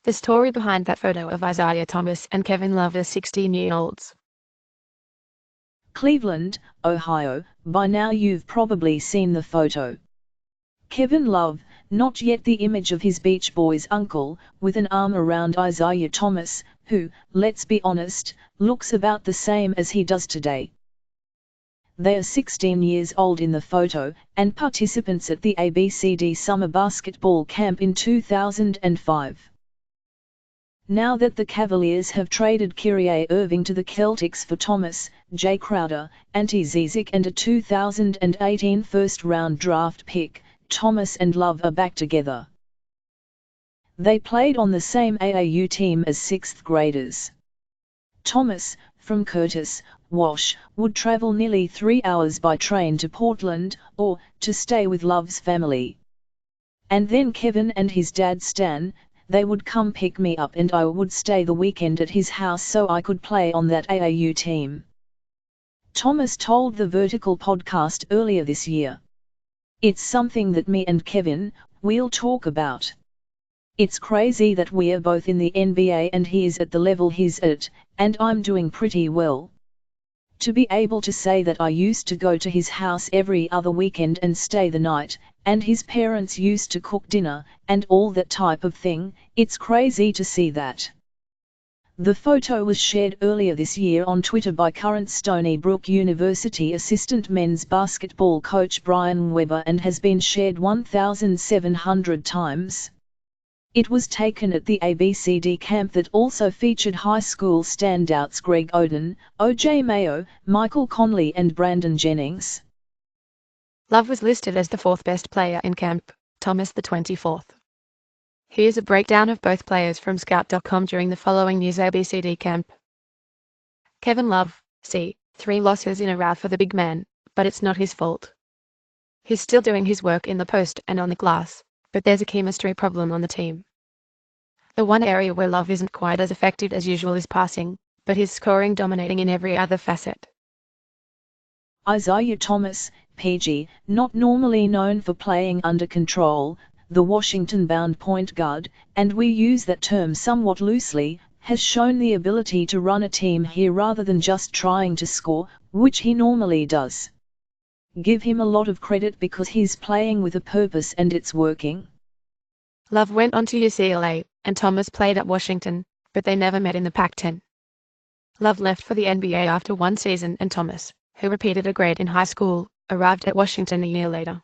The story behind that photo of Isaiah Thomas and Kevin Love as 16-year-olds. Cleveland, Ohio. By now you've probably seen the photo. Kevin Love, not yet the image of his Beach Boys uncle, with an arm around Isaiah Thomas, who, let's be honest, looks about the same as he does today. They are 16 years old in the photo, and participants at the ABCD Summer Basketball Camp in 2005. Now that the Cavaliers have traded Kyrie Irving to the Celtics for Thomas, Jay Crowder, Ante Zizic and a 2018 first-round draft pick, Thomas and Love are back together. They played on the same AAU team as sixth graders. Thomas, from Curtis, Wash, would travel nearly 3 hours by train to Portland, or to stay with Love's family. And then Kevin and his dad Stan, they would come pick me up and I would stay the weekend at his house so I could play on that AAU team. Thomas told the Vertical podcast earlier this year. It's something that me and Kevin, we'll talk about. It's crazy that we're both in the NBA and he's at the level he's at, and I'm doing pretty well. To be able to say that I used to go to his house every other weekend and stay the night, and his parents used to cook dinner, and all that type of thing, it's crazy to see that. The photo was shared earlier this year on Twitter by current Stony Brook University assistant men's basketball coach Brian Weber and has been shared 1,700 times. It was taken at the ABCD camp that also featured high school standouts Greg Oden, O.J. Mayo, Michael Conley and Brandon Jennings. Love was listed as the fourth best player in camp, Thomas the 24th. Here's a breakdown of both players from Scout.com during the following year's ABCD camp. Kevin Love, C. 3 losses in a row for the big man, but it's not his fault. He's still doing his work in the post and on the glass, but there's a chemistry problem on the team. The one area where Love isn't quite as effective as usual is passing, but his scoring dominating in every other facet. Isaiah Thomas, PG, not normally known for playing under control, the Washington-bound point guard, and we use that term somewhat loosely, has shown the ability to run a team here rather than just trying to score, which he normally does. Give him a lot of credit because he's playing with a purpose and it's working. Love went on to UCLA, and Thomas played at Washington, but they never met in the Pac-10. Love left for the NBA after one season and Thomas, who repeated a grade in high school, arrived at Washington a year later.